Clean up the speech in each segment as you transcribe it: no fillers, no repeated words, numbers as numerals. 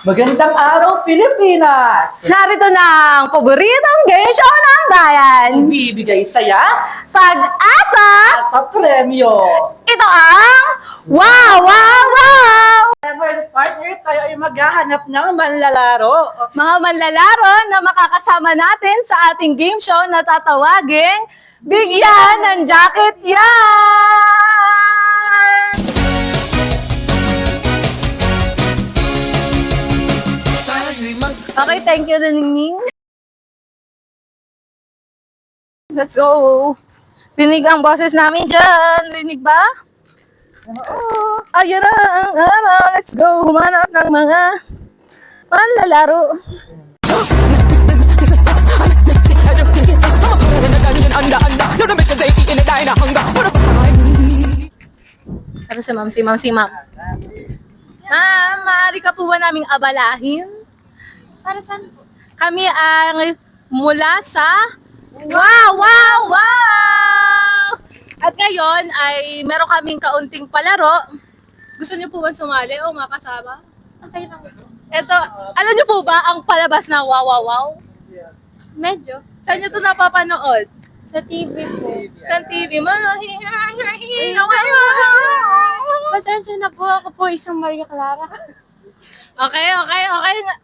Magandang araw, Pilipinas! Narito na ang paboritong game show ng bayan. Bibigay saya Pag-asa! at papremyo. Ito ang Wow! Wow! Wow! Ever partner, tayo ay maghahanap ng manlalaro. Mga manlalaro na makakasama natin sa ating game show na tatawaging Bigyan ng Jacket Yan! Okay, thank you, Ningning. Let's go! Rinig ang boses namin dyan. Rinig ba? Oo. Ayun na ang araw. Let's go. Humanap ng mga manlalaro. Para si ma'am, si ma'am. Ma'am, maaari ka po ba naming abalahin? Para saan po? Kami ang mula sa Wow! Wow! Wow! At ngayon ay meron kaming kaunting palaro. Gusto niyo po ba sumali o makasama? Masaya lang po. Ito, alam niyo po ba ang palabas na Wow Wow Wow? Medyo. Saan niyo ito napapanood? Sa TV po. Sa TV mo? Pasensya na po, ako po isang Maria Clara. Okay.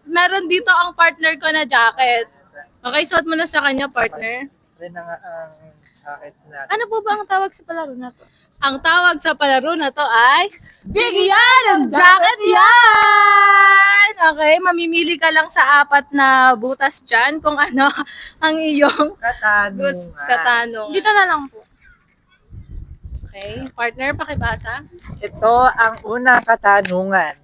Meron dito ang partner ko na jacket. Okay, suot mo na sa kanya, partner. Rin na nga ang jacket natin. Ano po ba ang tawag sa palaro na to? Ang tawag sa palaro na to ay Bigyan ng Jacket Yan! Okay, mamimili ka lang sa 4 na butas dyan kung ano ang iyong katanungan. Dito na lang po. Okay, partner, pakibasa. Ito ang unang katanungan.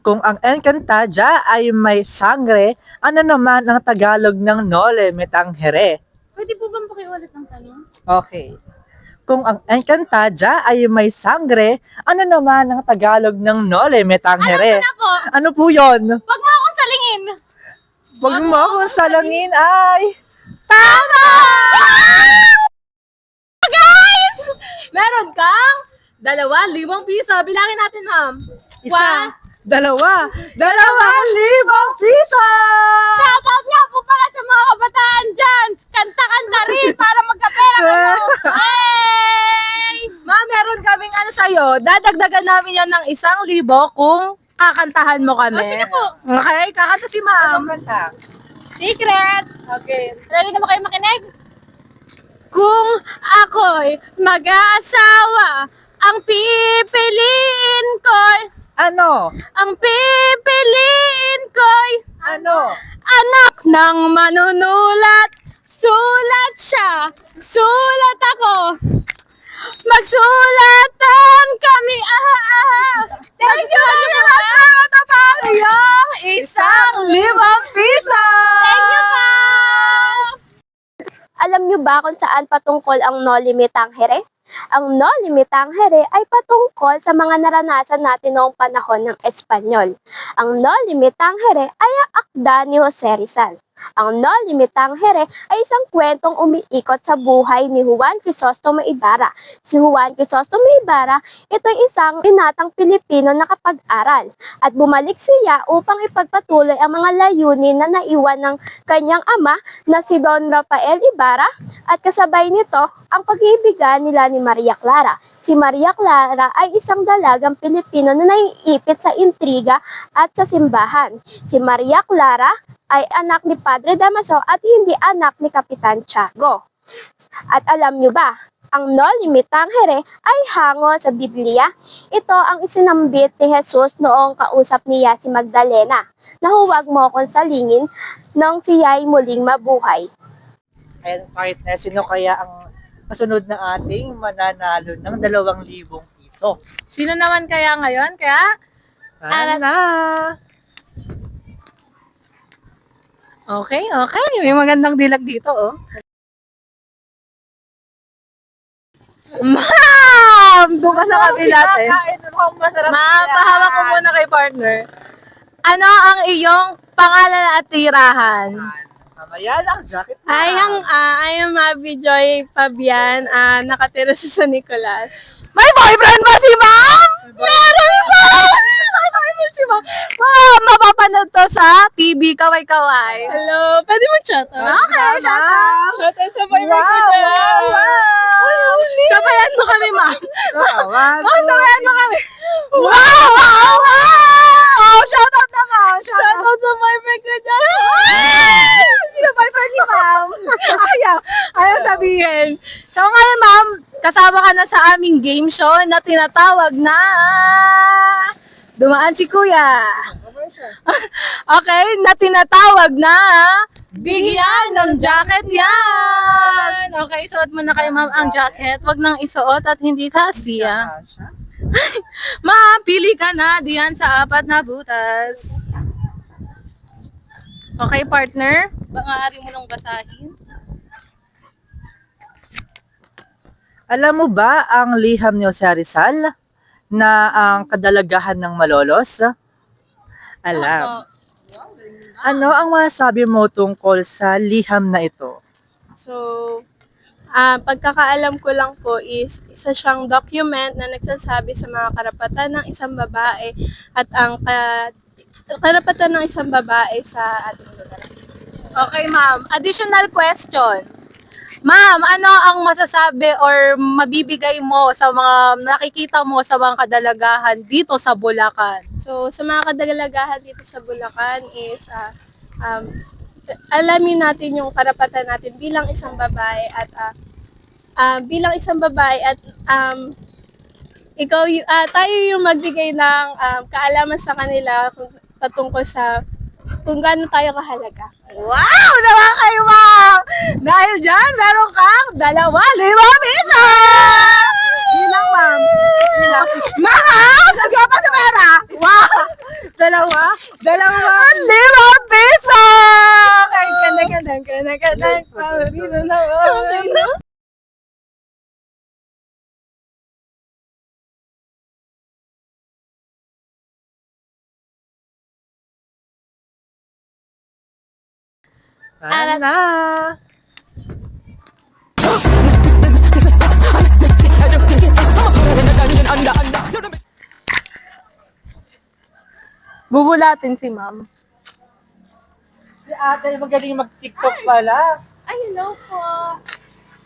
Kung ang Encantadia ay may sangre, ano naman ang Tagalog ng Nole Me Tangere? Pwede po bang pakiulit ng tanong? Okay. Kung ang Encantadia ay may sangre, ano naman ang Tagalog ng Nole Me Tangere? Alam ko na po! Ano po yon? Wag mo akong salingin! Huwag mo akong salangin ay... Tama! Guys! Meron kang 2,000 piso. Bilangin natin, ma'am. Isa, dalawa, 2,000 piso! Shoutout nga po para sa mga kabataan dyan! Kanta-kanta rin para magkapera kayo! Hey! Ma'am, meron kaming ano sa'yo. Dadagdagan namin yan ng 1,000 kung kakantahan mo kami. O, sige po. Okay, kakanta si ma'am. Kanta. Secret! Okay. Ready na ba kayo makinig? Kung ako'y mag-aasawa, ang pipiliin ko'y, Ano? ang pipiliin ko'y, Ano? anak ng manunulat. Sulat siya, sulat ako. Magsulatan kami, Thank you very much, mga tapangiyong 1,000 piso! Thank you po! Alam niyo ba kung saan patungkol ang No Limit Tangere? Ang No Limit Tangere ay patungkol sa mga naranasan natin noong panahon ng Espanyol. Ang No Limit Tangere ay ang akda ni Jose Rizal. Ang No Limit Tangere ay isang kwentong umiikot sa buhay ni Juan Crisostomo Ibarra. Si Juan Crisostomo Ibarra, ito ay isang binatang Pilipino na kapag-aral at bumalik siya upang ipagpatuloy ang mga layunin na naiwan ng kanyang ama na si Don Rafael Ibarra at kasabay nito ang pag-iibigan nila ni Maria Clara. Si Maria Clara ay isang dalagang Pilipino na naiipit sa intriga at sa simbahan. Si Maria Clara ay anak ni Padre Damaso at hindi anak ni Kapitan Tiago. At alam nyo ba, ang No Limit Tangere ay hango sa Biblia. Ito ang isinambit ni Jesus noong kausap niya si Magdalena na huwag mo akong salingin nang siya'y muling mabuhay. Ayan, partner, sino kaya ang kasunod na ating mananalo ng 2,000 piso? Sino naman kaya ngayon? Kaya, Ana! okay. May magandang dilag dito, oh. Ma'am! Doon ka sa kabila, te. Ma'am, pahawak ko muna kay partner. Ano ang iyong pangalan at tirahan? Mamaya lang, jacket na. I am Abby Joy Fabian, nakatira sa San Nicolas. May boyfriend ba si ma'am? Meron ba? May boyfriend si ma'am. Ma'am, mapapanood to sa TV Kaway-Kaway. Hello, pwede mo chat out? Okay, shout out. Shout out sa boyfriend ko dyan. Wow. Sabayan mo kami, ma'am. One, Oh, sabayan mo kami. Wow, wow, wow. Oh, shout out na, ma'am. Shout Shout out. out sa boyfriend ko dyan. Sino boyfriend ni ma'am? Ayaw sabihin. So ngayon, ma'am, kasama ka na sa aming game show na tinatawag na Dumaan si Kuya. Okay, na tinatawag na Bigyan ng Jacket Yan. Okay, suot mo na kayo, ma'am, ang jacket. Wag nang isuot at hindi kasiya. Ma'am, pili ka na diyan sa 4 na butas. Okay, partner? Maaari mo nang basahin. Alam mo ba ang liham ni Jose Rizal na ang kadalagahan ng malolos? Alam. Ano ang masasabi mo tungkol sa liham na ito? So, pagkakaalam ko lang po is isa siyang document na nagsasabi sa mga karapatan ng isang babae at ang karapatan ng isang babae sa ating lugar. Okay, ma'am. Additional question. Ma'am, ano ang masasabi or mabibigay mo sa mga nakikita mo sa mga kadalagahan dito sa Bulacan? So, sa mga kadalagahan dito sa Bulacan is alamin natin yung karapatan natin bilang isang babae at tayo yung magbigay ng kaalaman sa kanila patungkol sa kung gaano tayo kahalaga. Wow! Naman kayo, ma'am! Dahil dyan, meron kang 2,500 piso! Yun lang, ma'am. Ma'am! Sige pa sa pera! Wow! Dalawa? 5 piso! Okay, ganda. Paborito na mo. Na. Bubulatin si ma'am. Si ate magaling mag-TikTok pala. Ay, hello po.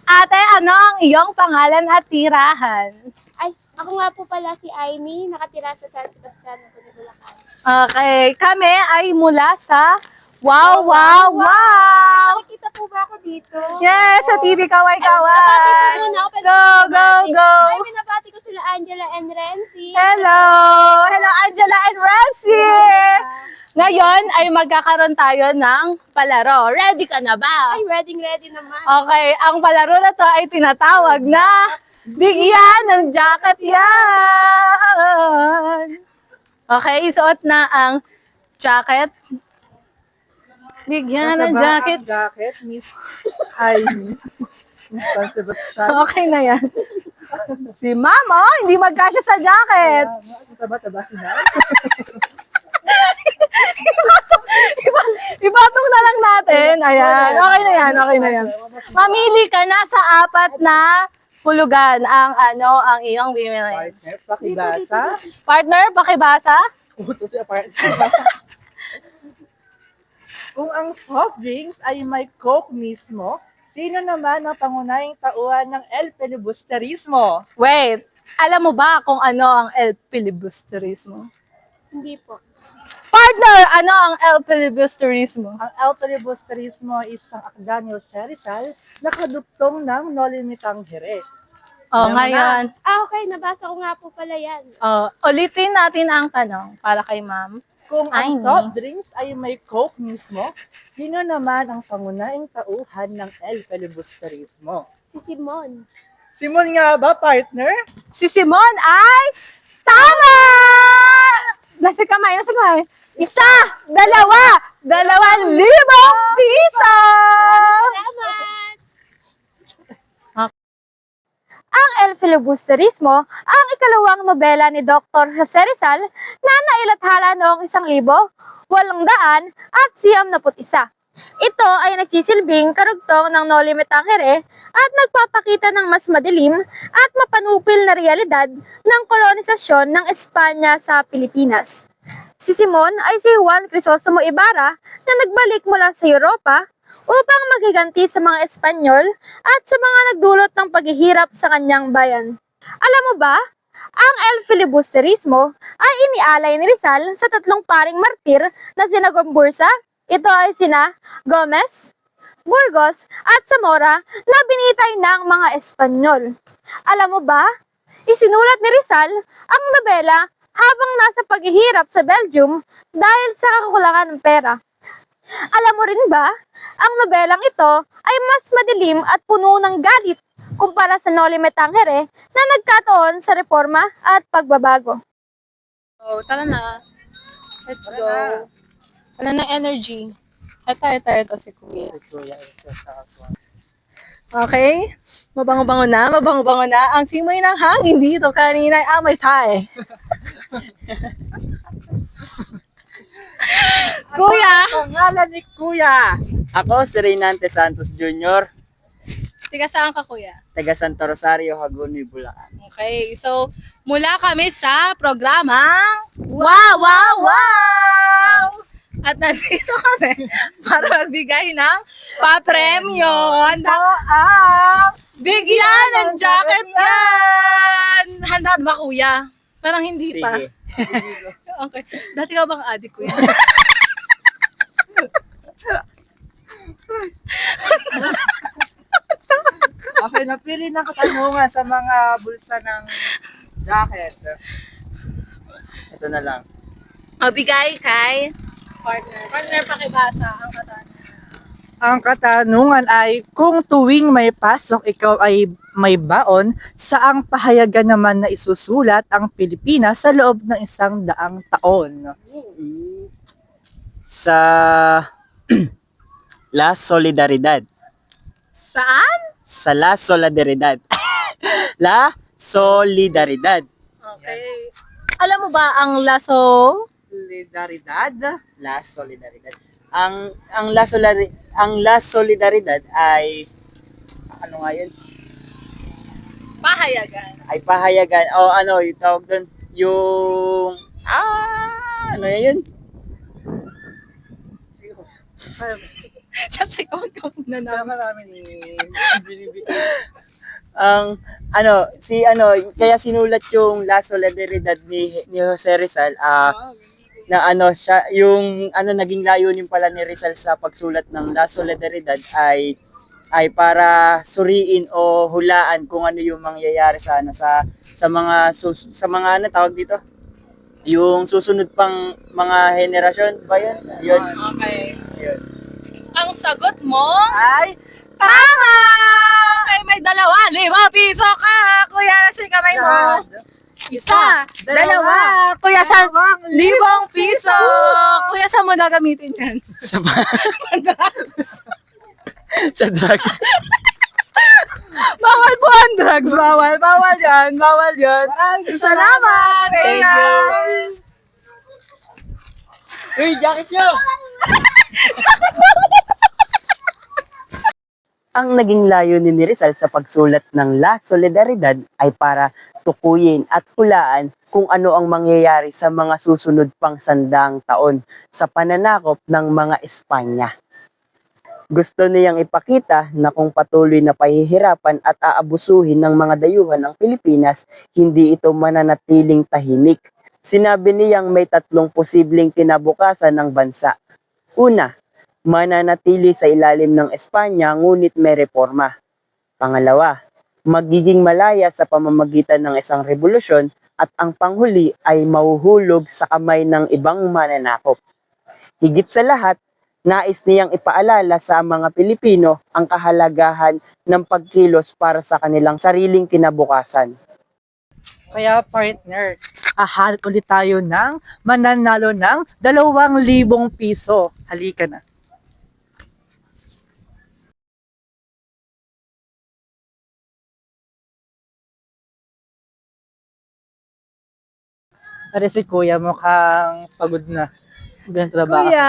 Ate, ano ang iyong pangalan at tirahan? Ay, ako nga po pala si Aimee, nakatira sa San Sebastian, Bulacan. Okay, kami ay mula sa Wow, Wow, Wow! Nakikita po ba ako dito? Yes, sa TV Nabati Kaway-Kaway! po muna ako. Go, go, go! Ay, binabati ko sila Angela and Renzi. Hello! Hello, Angela and Rosie! Ngayon ay magkakaroon tayo ng palaro. Ready ka na ba? Ay, ready naman. Okay, ang palaro na to ay tinatawag na Bigyan ng Jacket Yan! Okay, isuot na ang jacket. Bigyan ng jacket. Jacket, Miss Aimee. Miss San Sebastian. Okay na yan. Si Mama, hindi magkasya sa jacket. Taba-taba sila. Ibatong na lang natin. Ayan. Okay na yan. Mamili ka na sa 4 na hulugan ang iyong bimili. Partner, pakibasa. Partner, pakibasa. Uto si partner. Kung ang soft drinks ay may Coke mismo, sino naman ang pangunahing tauhan ng El Filibusterismo? Wait, alam mo ba kung ano ang El Filibusterismo? Hindi po. Partner, ano ang El Filibusterismo? Ang El Filibusterismo ay isang akda ni Jose Rizal na kadugtong ng No Limitang Jerez. Oh, Alam mo ngayon. Okay, nabasa ko nga po pala yan. Ulitin natin ang tanong para kay ma'am. Kung Ay, ang soft drinks ay may Coke mismo, sino naman ang pangunahing tauhan ng El Filibusterismo? Si Simon. Simon nga ba, partner? Si Simon ay tama! Nasa kamay. 1, 2, 2,000 piso! Salamat! Ang El Filibusterismo, ang ikalawang nobela ni Dr. Jose Rizal na nailathala noong 1891. Ito ay nagsisilbing karugtong ng No Limit Tangere at nagpapakita ng mas madilim at mapanupil na realidad ng kolonisasyon ng Espanya sa Pilipinas. Si Simon ay si Juan Crisostomo Ibarra na nagbalik mula sa Europa upang maghiganti sa mga Espanyol at sa mga nagdulot ng paghihirap sa kanyang bayan. Alam mo ba, ang El Filibusterismo ay inialay ni Rizal sa tatlong paring martir na sina Gomburza, ito ay sina Gomez, Burgos at Zamora na binitay ng mga Espanyol. Alam mo ba, isinulat ni Rizal ang nobela habang nasa paghihirap sa Belgium dahil sa kakulangan ng pera. Alam mo rin ba, ang nobelang ito ay mas madilim at puno ng galit kumpara sa No Limit Tangere na nagkataon sa reforma at pagbabago. Oh, tara na. Let's go. Wala na energy. Ito si Kuya. Okay? Mabango-bango na. Ang simoy ng hangin dito kanina ay amoy tae. Kuya! Pangalan ni Kuya. Ako si Reynante Santos Jr., Tiga saan ka, Kuya? taga Santo Rosario, Hagonoy, Bulacan. Okay, so mula kami sa programang Wow! At nandito kami para magbigay ng papremyo. Handa ang bigyan ng jacket yan! Handa ba, Kuya? Parang hindi pa. Sige. Okay. Dati ka bang adik, Kuya? Okay, napili ng katanungan sa mga bulsa ng jacket. Ito na lang. Mabigay kay partner. Partner, pakibasa ang katanungan. Ang katanungan ay, kung tuwing may pasok ikaw ay may baon, saang pahayagan naman na isusulat ang Pilipinas sa loob ng 100 taon? Sa La Solidaridad. Saan? Sa La Solidaridad. La Solidaridad. Okay. Alam mo ba ang laso? Solidaridad? La Solidaridad. Ang La Solidaridad ay ano nga yun? Pahayagan. Ay pahayagan o ano yung tawag doon, yung ano yun? Sasayawan ka muna na. Marami ni Ang kaya sinulat yung La Solidaridad ni Jose Rizal na siya yung naging layunin pala ni Rizal sa pagsulat ng La Solidaridad ay para suriin o hulaan kung ano yung mangyayari sa sa mga tawag dito, yung susunod pang mga henerasyon ba yun? Yun. Okay. Yun. Ang sagot mo ay tama! Okay, may 2,500 piso ka! Kuya, sa kamay mo. Isa, dalawa. Kuya, 1,000 piso. Kuya, saan mo gagamitin yan? Sa sa drugs. Bawal po ang drugs. Bawal yan. Salamat. Thank you. Uy, jacket nyo! Ang naging layunin ni Rizal sa pagsulat ng La Solidaridad ay para tukuyin at hulaan kung ano ang mangyayari sa mga susunod pang 100 taon sa pananakop ng mga Espanya. Gusto niyang ipakita na kung patuloy na pahihirapan at aabusuhin ng mga dayuhan ng Pilipinas, hindi ito mananatiling tahimik. Sinabi niyang may 3 posibleng kinabukasan ng bansa. Una, mananatili sa ilalim ng Espanya ngunit may reforma. Pangalawa, magiging malaya sa pamamagitan ng isang revolusyon at ang panghuli ay mahuhulog sa kamay ng ibang mananakop. Higit sa lahat, nais niyang ipaalala sa mga Pilipino ang kahalagahan ng pagkilos para sa kanilang sariling kinabukasan. Kaya partner, ahanap ulit tayo ng mananalo ng 2,000 piso. Halika na. Pare si Kuya mukhang pagod na. Ganang trabaho. Kuya.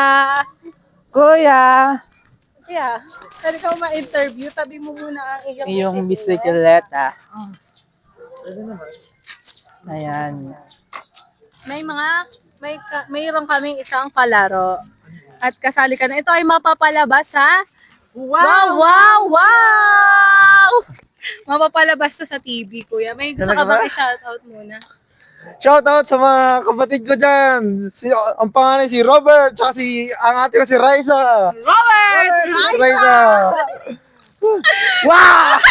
Kuya, Yeah. Pwede ka ma-interview, tabi mo muna ang iyong Yung bisikleta. bisikleta. Ayan. Mayroon kaming isang kalaro. At kasali ka na. Ito ay mapapalabas ha? Wow! Wow! Wow! Mapapalabas to sa TV, kuya. May gusto ka Talaga bang ba? i-shoutout muna? Shoutout sa mga kapatid ko dyan. Ang pangalan si Robert, tsaka ang ate ko si Raisa. Robert! Raisa! Wow!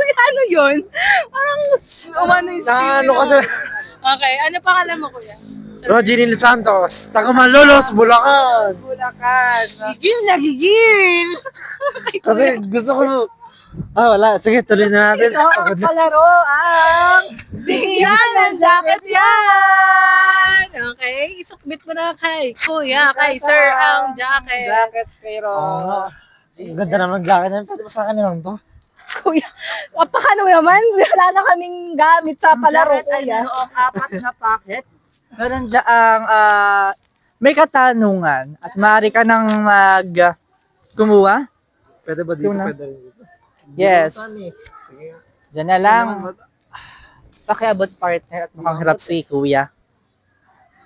Wait, ano yun? Parang umano yung Ano kasi? Okay, ano pangalan mo, kuya? Roginil Santos, taga Malolos, Bulacan. Bulacan. Gigil na gigil! Kasi gusto ko... wala. Sige, tuloy na natin. Ito ang kalaro ang Bigyan ng jacket yan! Okay, isukbit mo na kay kuya, kay sir ang jacket. jacket kay Ro. Ang ganda naman ng jacket na yun. Pwede ba sa akin lang to? Kuya, apakano naman? Wala na kaming gamit sa palaro, Jacket ay kuya. noong 4 na packet. Meron dyan may katanungan at maaari ka nang kumuha. Pwede ba dito? Yun na. Pwede rin dito. Yes. Sige. Diyan na lang. Pakiabot partner at mukhang hirap si kuya.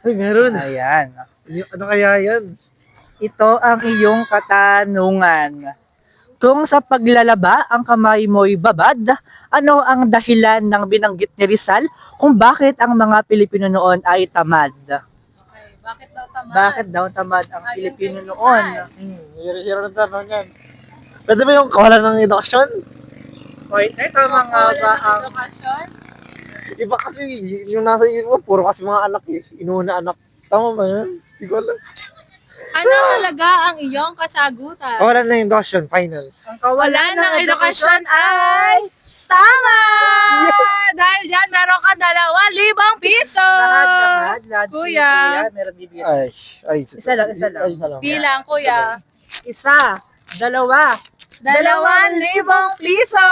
Ay, meron. Ayan. Ano kaya yan? Ito ang iyong katanungan. Kung sa paglalaba ang kamay mo'y babad, ano ang dahilan ng binanggit ni Rizal kung bakit ang mga Pilipino noon ay tamad? Okay, bakit daw tamad? Bakit daw tamad ang Ayun Pilipino kay noon? Rizal. Hiro ng tanong yan. Pwede ba yung kawalan ng edukasyon? Partner, tama nga Wala ba ng ang edukasyon? Iba kasi yung nasa isip mo, puro kasi mga anak eh. Inuuna anak. Tama ba yan? Hindi ko alam. Ano talaga ang iyong kasagutan? Kawalan ng edukasyon, final. ang Wala ng edukasyon ay tama! Dahil dyan, meron ka 2,000 piso! Lahat si Kuya. meron bibigyan. Ay, Isa lang, isa lang. Ay, isa lang. Bilang, kuya. Isa, dalawa, 2,000 piso!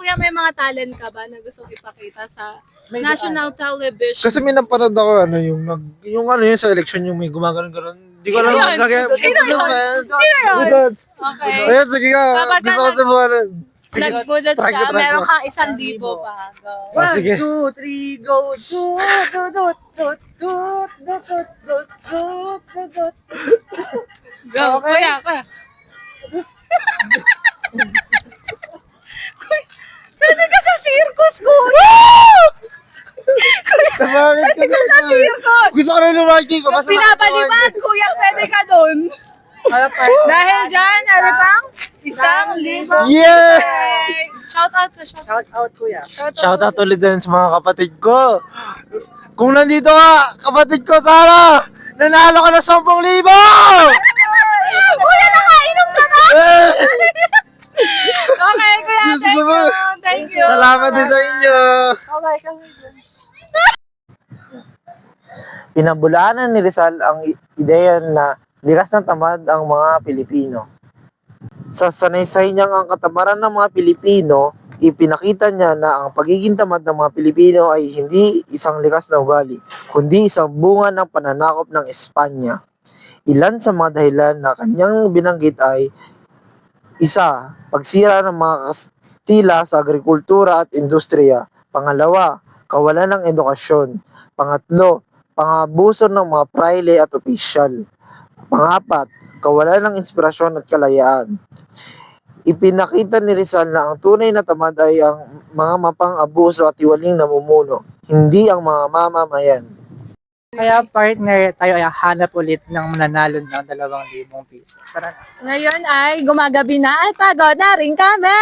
Kuya, may mga talent ka ba na gusto ipakita sa May national television? Kasi may napanood ako, yung sa election, yung may gumagano'n-gano'n. Hindi ko alam Sino ang yun? gagawin. Sino yun? Sino yun? Budot. Okay. Ayun, sige ka. Kapag Gusto ko sabuhanan. Sige. Nagbulot try ka, ko, try meron ko. kang 1,000 pa. Go. Ah, sige. 1, 2, 3, go! Tut, tut, tut, tut, tut, tut, tut, tut, tut, tut. Go, kuya, kuya. Pwede ka sa circus, kuya! Bakit ka Sa circus! Gusto ko na yung marking ko. Basta Pinapalipad, kuya, pwede ka doon. Dahil dyan, ano pang? 1,000. Yeah! Okay. Shout out ko, shout out. Shout out, kuya. Shoutout ulit din sa mga kapatid ko. Kung nandito ka, kapatid ko, sana nanalo ka ng 10,000! Kuya, nakainom ka na! Eh! Okay, kuya, Diyos thank ko you. ba? Thank you. Salamat din sa inyo. Pinabulaanan ni Rizal ang ideya na likas ng tamad ang mga Pilipino. Sa sanaysay niyang ang katamaran ng mga Pilipino, ipinakita niya na ang pagiging tamad ng mga Pilipino ay hindi isang likas na ugali, kundi isang bunga ng pananakop ng Espanya. Ilan sa mga dahilan na kanyang binanggit ay isa, pagsira ng mga Kastila sa agrikultura at industriya. Pangalawa, kawalan ng edukasyon. Pangatlo, pangabuso ng mga praile at opisyal. Pangapat, kawalan ng inspirasyon at kalayaan. Ipinakita ni Rizal na ang tunay na tamad ay ang mga mapang-abuso at iwaling namumuno, hindi ang mga mamamayan. Kaya partner, tayo ay hanap ulit ng mananalo ng 2,000 piso. Tara na. Ngayon ay gumagabi na at pagod na rin kami.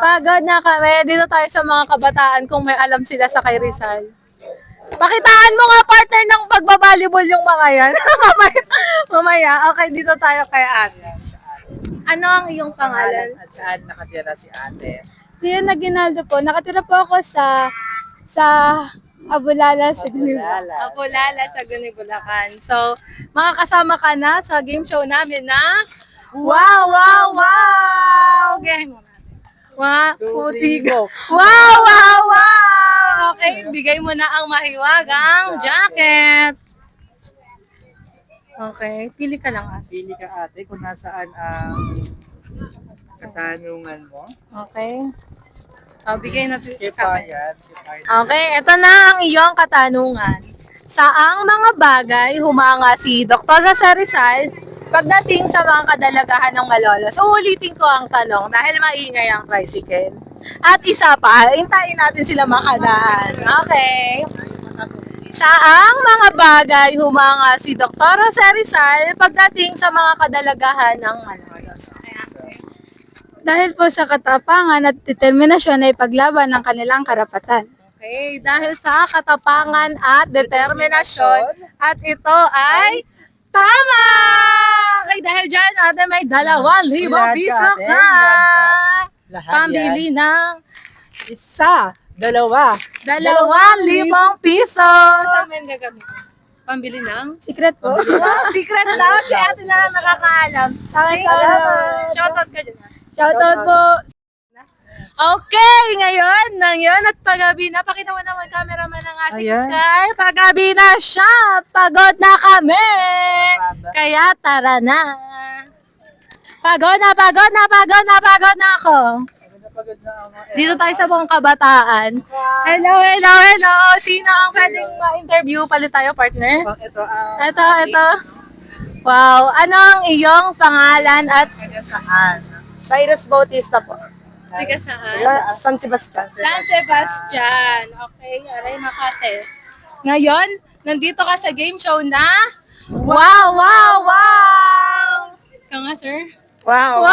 Pagod na kami. Dito tayo sa mga kabataan kung may alam sila sa kay Rizal. Pakitaan mo nga partner ng pagbabalibol yung mga yan. Mamaya. Okay, dito tayo kay ate. Ano ang iyong pangalan? At saan nakatira si ate? Leon Aguinaldo po. Nakatira po ako sa Abulala sa Lala. Apolala sa Guni, Bulacan. So, makakasama ka na sa game show namin na Wow, Wow, Wow! Gayahin mo natin. 1, 2, 3, go! Wow, wow, wow! Okay, bigay mo na ang mahiwagang jacket. Okay, pili ka lang ate. Pili ka ate kung nasaan ang katanungan mo. Okay. Bigay natin Kay sa akin. Payat. Kay Payat. Okay, ito na ang iyong katanungan. Saang mga bagay humanga si Dr. Rosa Rizal pagdating sa mga kadalagahan ng malolos? Uulitin ko ang tanong dahil maingay ang tricycle. At isa pa, hintayin natin sila makadaan. Okay. Saang mga bagay humanga si Dr. Rosa Rizal pagdating sa mga kadalagahan ng malolos? Dahil po sa katapangan at determinasyon ay paglaban ng kanilang karapatan. Okay, dahil sa katapangan at determinasyon at ito ay tama! Okay, dahil dyan, ate, may 2,000 Lahat piso ate, ka! Lahat Pambili yan. ng Isa, dalawa. 2,000 piso! Saan mo yung gagamitin? Pambili ng? Secret po. Secret daw, si ate na lang nakakaalam. Shoutout ka dyan. Shoutout po. Okay, ngayon at paggabi na. Pakita mo naman cameraman ng ating Ayan. Sky. Paggabi na siya. Pagod na kami. Kaya tara na. Pagod na ako. Dito tayo sa buong kabataan. Hello. Sino ang pwedeng ma-interview? Palit tayo, partner. Ito, Ito. Wow. Ano ang iyong pangalan at saan? Cyrus Bautista po. taga saan? San Sebastian. San Sebastian. Okay, aray Makate. Ngayon, nandito ka sa game show na Wow! Ikaw nga, sir. Wow.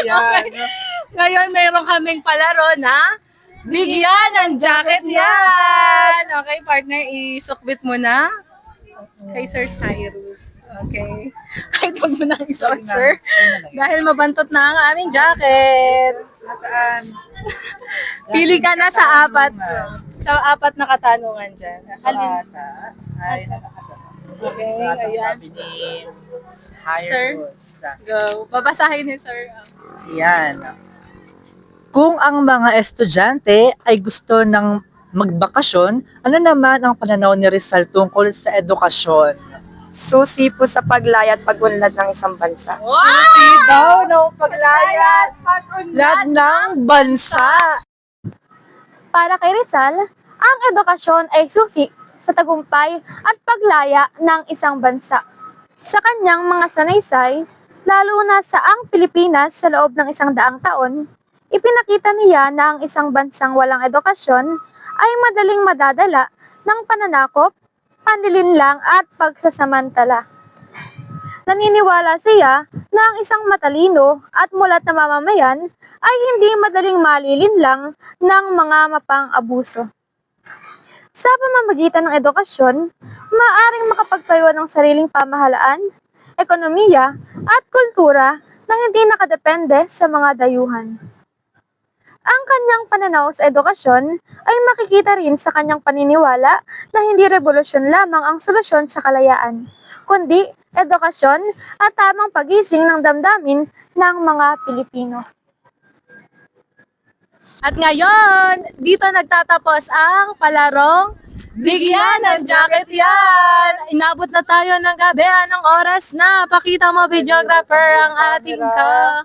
Okay. Ngayon, mayroon kaming palaro na bigyan ng jacket yan. Okay, partner, isukbit mo na kay Sir Cyrus. Okay. Kahit wag mo na isuot, sir. Dahil mabantot na ang aming jacket. Nasaan? Pili ka na sa apat. Sa apat na katanungan dyan. Alin? Bata ay nasa kasama. Okay, Bata, ayan. sabi ni Sir? Go. Babasahin ni sir. Yan. Kung ang mga estudyante ay gusto ng magbakasyon, ano naman ang pananaw ni Rizal tungkol sa edukasyon? Susi po sa paglaya at pagunlad ng isang bansa. Susi daw ng paglayat, pag-unlad ng bansa. Para kay Rizal, ang edukasyon ay susi sa tagumpay at paglaya ng isang bansa. Sa kanyang mga sanaysay, lalo na sa ang Pilipinas sa loob ng 100 taon, ipinakita niya na ang isang bansang walang edukasyon ay madaling madadala ng pananakop, panlilinlang at pagsasamantala. Naniniwala siya na ang isang matalino at mulat na mamamayan ay hindi madaling malilinlang ng mga mapang-abuso. Sa pamamagitan ng edukasyon, maaaring makapagtayo ng sariling pamahalaan, ekonomiya at kultura na hindi nakadepende sa mga dayuhan. Ang kanyang pananaw sa edukasyon ay makikita rin sa kanyang paniniwala na hindi revolusyon lamang ang solusyon sa kalayaan, kundi edukasyon at tamang pagising ng damdamin ng mga Pilipino. At ngayon, dito nagtatapos ang palarong Bigyan ng Jacket Yan! Inabot na tayo ng gabi, anong oras na? Pakita mo, videographer, ang ating ka.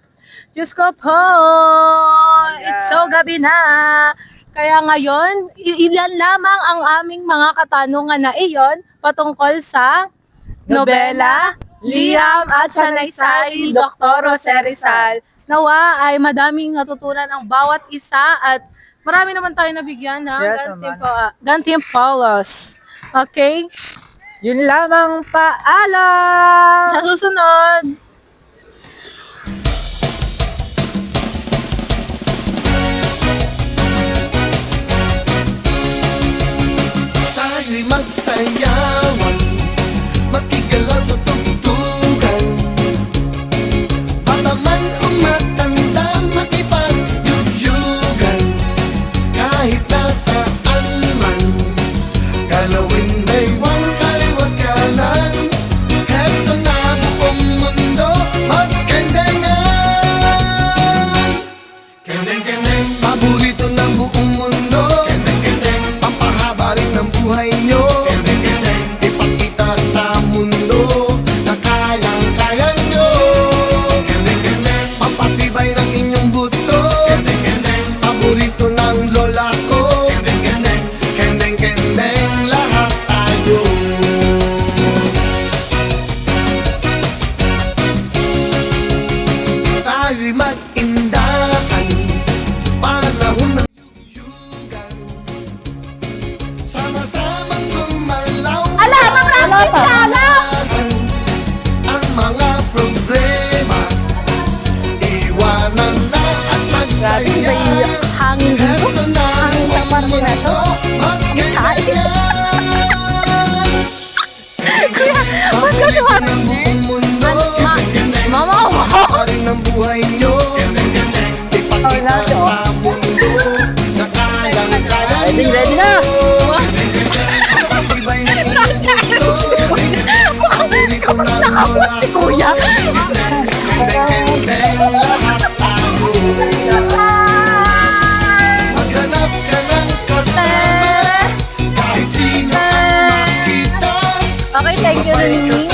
Diyos ko po, it's so gabi na. Kaya ngayon, ilan lamang ang aming mga katanungan na iyon patungkol sa nobela, liham at sanaysay ni Dr. Jose Rizal. Nawa ay madaming natutunan ang bawat isa at marami naman tayo nabigyan ng Yes, gantimpalos. Okay? Yun lamang, paalam! Sa susunod, tayo'y magsayawan, makigalaw sa tugtugan. Bata man o matanda, makipagyugyugan. Kahit nasaan man, galawin baywang kaliwat kanan. Heto na buong mundo, magkandangan. Kendeng-kendeng, paborito ng buong mundo. Kendeng-kendeng, pampahaba rin ng buhay nyo. tayo'y mag-indakan. Panahon ng yugan, sama-samang gumalaw. Alam, ang rapid ka, alam! Ang mga problema, iwanan na at magsaya. Grabe, iba yung hangin dito. Hangin sa parke na to. Kain. Kuya, ba't ka tumatingin? Mama, Pa rin ang buhay nyo. Ipakita sa mundo na kayang-kaya nyo. Ready na! Iba'y nagmundo. Paborito ng mula si Kuya. Deng-deng lahat tayo. Maghanap ka ng kasama, kahit sino ang makita. Okay, thank you, Rini.